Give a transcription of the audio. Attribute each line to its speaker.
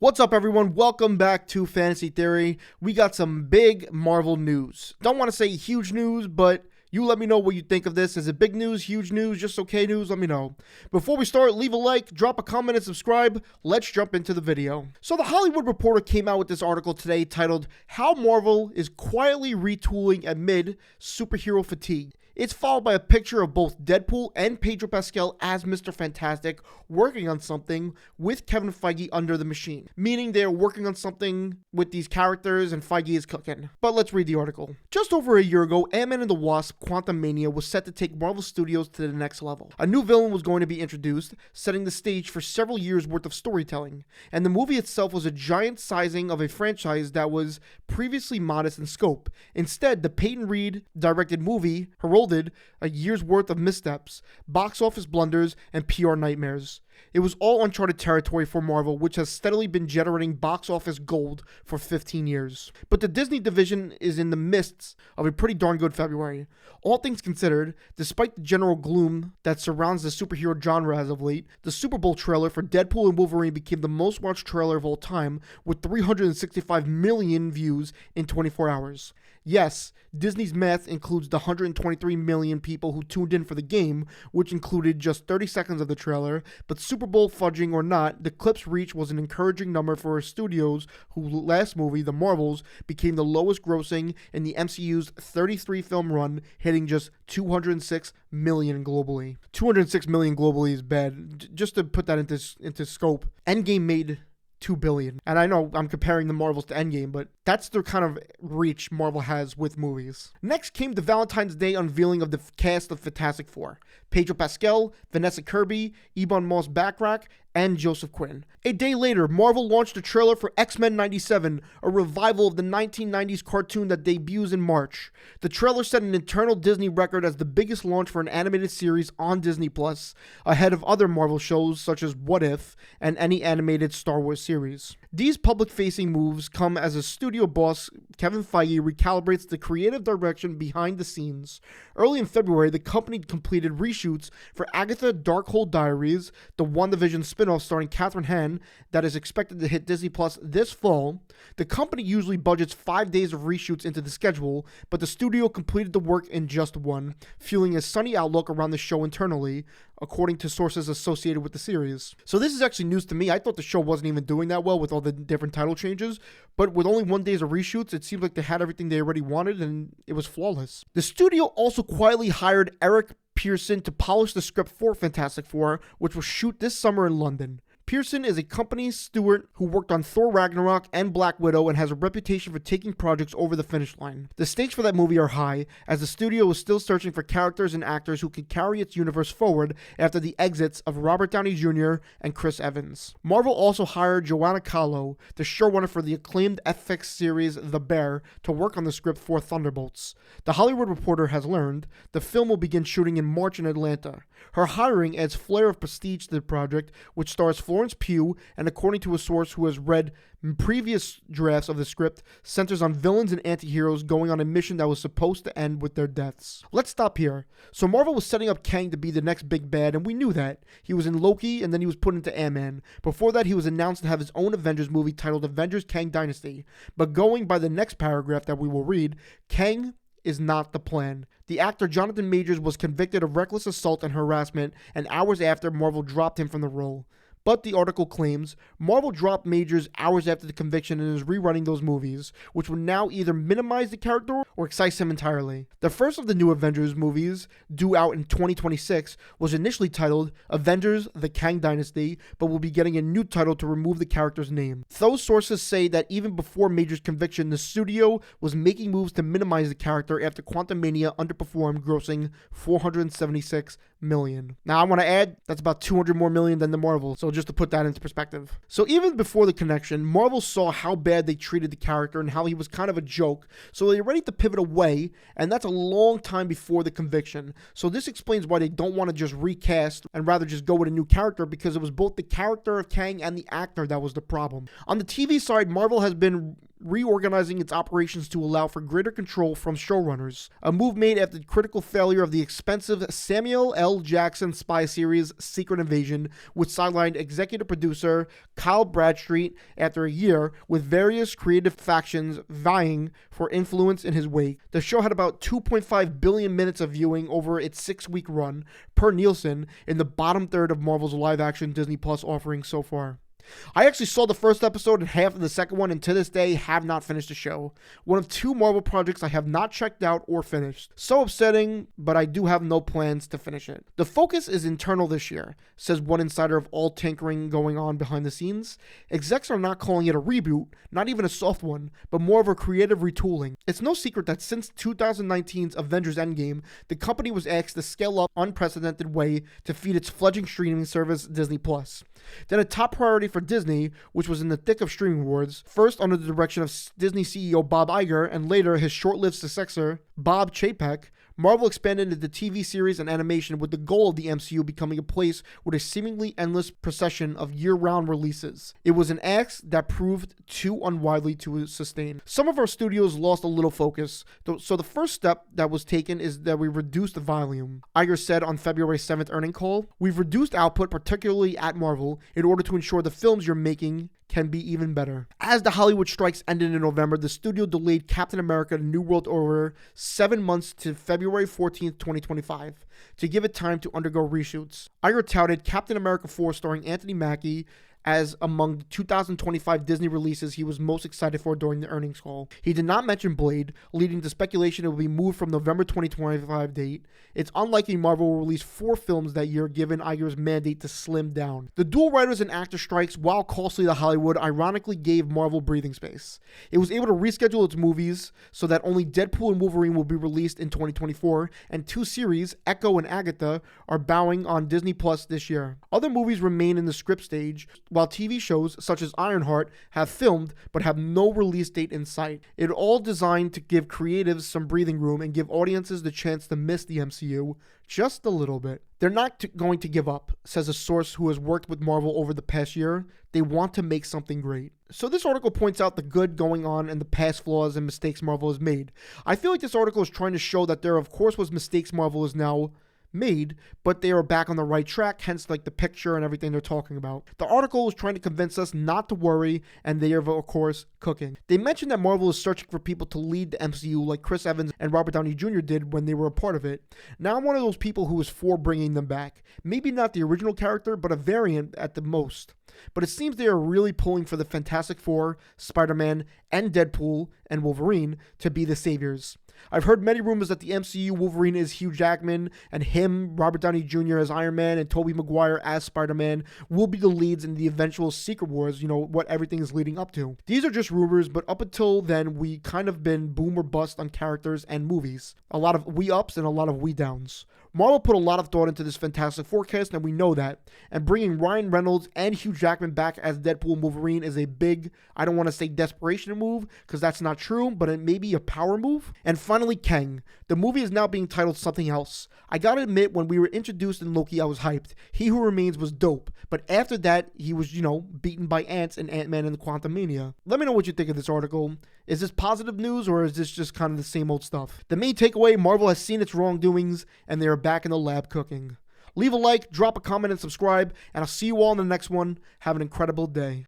Speaker 1: What's up, everyone? Welcome back to Fantasy Theory. We got some big Marvel news. Don't want to say huge news, but you let me know what you think of this. Is it big news, huge news, just okay news? Let me know. Before we start, leave a like, drop a comment, and subscribe. Let's jump into the video. So The Hollywood Reporter came out with this article today titled, "How Marvel is Quietly Retooling Amid Superhero Fatigue." It's followed by a picture of both Deadpool and Pedro Pascal as Mr. Fantastic working on something with Kevin Feige under the machine, meaning they're working on something with these characters and Feige is cooking. But let's read the article. Just over a year ago, Ant-Man and the Wasp: Quantumania was set to take Marvel Studios to the next level. A new villain was going to be introduced, setting the stage for several years worth of storytelling, and the movie itself was a giant sizing of a franchise that was previously modest in scope. Instead, the Peyton Reed directed movie heralded a year's worth of missteps, box office blunders, and PR nightmares. It was all uncharted territory for Marvel, which has steadily been generating box office gold for 15 years. But the Disney division is in the midst of a pretty darn good February. All things considered, despite the general gloom that surrounds the superhero genre as of late, the Super Bowl trailer for Deadpool and Wolverine became the most watched trailer of all time, with 365 million views in 24 hours. Yes, Disney's math includes the 123 million people who tuned in for the game, which included just 30 seconds of the trailer, but Super Bowl fudging or not, the clip's reach was an encouraging number for studios whose last movie, The Marvels, became the lowest grossing in the MCU's 33-film run, hitting just 206 million globally. 206 million globally is bad. Just to put that into scope, Endgame made $2 billion. And I know I'm comparing the Marvels to Endgame, but that's the kind of reach Marvel has with movies. Next came the Valentine's Day unveiling of the cast of Fantastic Four: Pedro Pascal, Vanessa Kirby, Ebon Moss-Backrack, and Joseph Quinn. A day later, Marvel launched a trailer for X-Men 97, a revival of the 1990s cartoon that debuts in March. The trailer set an internal Disney record as the biggest launch for an animated series on Disney+, ahead of other Marvel shows such as What If and any animated Star Wars series. These public-facing moves come as a studio boss, Kevin Feige, recalibrates the creative direction behind the scenes. Early in February, the company completed reshoots for Agatha Darkhold Diaries, the WandaVision spin-off starring Catherine Hahn that is expected to hit Disney Plus this fall. The company usually budgets 5 days of reshoots into the schedule, but the studio completed the work in just one, fueling a sunny outlook around the show internally, according to sources associated with the series. So this is actually news to me. I thought the show wasn't even doing that well with all the different title changes, but with only 1 day of reshoots, it seemed like they had everything they already wanted and it was flawless. The studio also quietly hired Eric Pearson to polish the script for Fantastic Four, which will shoot this summer in London. Pearson is a company steward who worked on Thor Ragnarok and Black Widow and has a reputation for taking projects over the finish line. The stakes for that movie are high, as the studio is still searching for characters and actors who can carry its universe forward after the exits of Robert Downey Jr. and Chris Evans. Marvel also hired Joanna Kahlo, the showrunner for the acclaimed FX series The Bear, to work on the script for Thunderbolts. The Hollywood Reporter has learned the film will begin shooting in March in Atlanta. Her hiring adds flair of prestige to the project, which stars Florence Pugh, and according to a source who has read previous drafts of the script, centers on villains and anti-heroes going on a mission that was supposed to end with their deaths. Let's stop here. So Marvel was setting up Kang to be the next big bad, and we knew that. He was in Loki, and then he was put into Ant-Man. Before that, he was announced to have his own Avengers movie titled Avengers: Kang Dynasty. But going by the next paragraph that we will read, Kang is not the plan. The actor Jonathan Majors was convicted of reckless assault and harassment, and hours after, Marvel dropped him from the role. But the article claims Marvel dropped Majors hours after the conviction and is rerunning those movies, which would now either minimize the character or excise him entirely. The first of the new Avengers movies, due out in 2026, was initially titled Avengers: The Kang Dynasty, but will be getting a new title to remove the character's name. Those sources say that even before Majors' conviction, the studio was making moves to minimize the character after Quantumania underperformed, grossing $476 million. Now, I want to add, that's about 200 more million than the Marvel, so just to put that into perspective. So even before the connection, Marvel saw how bad they treated the character and how he was kind of a joke, so they're ready to pivot away, and that's a long time before the conviction. So this explains why they don't want to just recast and rather just go with a new character, because it was both the character of Kang and the actor that was the problem. On the TV side, Marvel has been reorganizing its operations to allow for greater control from showrunners, a move made after the critical failure of the expensive Samuel L. Jackson spy series Secret Invasion, which sidelined executive producer Kyle Bradstreet after a year, with various creative factions vying for influence in his wake. The show had about 2.5 billion minutes of viewing over its 6-week run, per Nielsen, in the bottom third of Marvel's live-action Disney Plus offerings so far. I actually saw the first episode and half of the second one, and to this day have not finished the show. One of 2 Marvel projects I have not checked out or finished. So upsetting, but I do have no plans to finish it. The focus is internal this year, says one insider of all tinkering going on behind the scenes. Execs are not calling it a reboot, not even a soft one, but more of a creative retooling. It's no secret that since 2019's Avengers Endgame, the company was asked to scale up unprecedented way to feed its fledgling streaming service Disney Plus. Then a top priority for Disney, which was in the thick of streaming wars, first under the direction of Disney CEO Bob Iger and later his short-lived successor, Bob Chapek, Marvel expanded into TV series and animation with the goal of the MCU becoming a place with a seemingly endless procession of year-round releases. It was an axe that proved too unwidely to sustain. Some of our studios lost a little focus, so the first step that was taken is that we reduced the volume. Iger said on February 7th earnings call, "We've reduced output, particularly at Marvel, in order to ensure the films you're making can be even better." As the Hollywood strikes ended in November, the studio delayed Captain America: New World Order 7 months to February 14th, 2025, to give it time to undergo reshoots. Iger touted Captain America 4 starring Anthony Mackie as among the 2025 Disney releases he was most excited for during the earnings call. He did not mention Blade, leading to speculation it will be moved from November 2025 date. It's unlikely Marvel will release 4 films that year given Iger's mandate to slim down. The dual writers and actor strikes, while costly to Hollywood, ironically gave Marvel breathing space. It was able to reschedule its movies so that only Deadpool and Wolverine will be released in 2024, and 2 series, Echo and Agatha, are bowing on Disney Plus this year. Other movies remain in the script stage, while TV shows such as Ironheart have filmed but have no release date in sight. It all designed to give creatives some breathing room and give audiences the chance to miss the MCU just a little bit. They're not going to give up, says a source who has worked with Marvel over the past year. They want to make something great. So this article points out the good going on and the past flaws and mistakes Marvel has made. I feel like this article is trying to show that there of course was mistakes Marvel is now made, but they are back on the right track, hence like the picture and everything they're talking about. The article is trying to convince us not to worry, and they are of course cooking. They mentioned that Marvel is searching for people to lead the MCU like Chris Evans and Robert Downey Jr. did when they were a part of it. Now I'm one of those people who is for bringing them back. Maybe not the original character, but a variant at the most. But it seems they are really pulling for the Fantastic Four, Spider-Man, and Deadpool and Wolverine to be the saviors. I've heard many rumors that the MCU Wolverine is Hugh Jackman, and him, Robert Downey Jr. as Iron Man, and Tobey Maguire as Spider-Man will be the leads in the eventual Secret Wars, what everything is leading up to. These are just rumors, but up until then, we kind of been boom or bust on characters and movies. A lot of we ups and a lot of we downs. Marvel put a lot of thought into this Fantastic Four cast, and we know that. And bringing Ryan Reynolds and Hugh Jackman back as Deadpool and Wolverine is a big, I don't want to say desperation move, because that's not true, but it may be a power move. And finally, Kang. The movie is now being titled something else. I gotta admit, when we were introduced in Loki, I was hyped. He Who Remains was dope, but after that, he was, beaten by ants in Ant-Man and the Quantumania. Let me know what you think of this article. Is this positive news, or is this just kind of the same old stuff? The main takeaway, Marvel has seen its wrongdoings, and they are back in the lab cooking. Leave a like, drop a comment, and subscribe, and I'll see you all in the next one. Have an incredible day.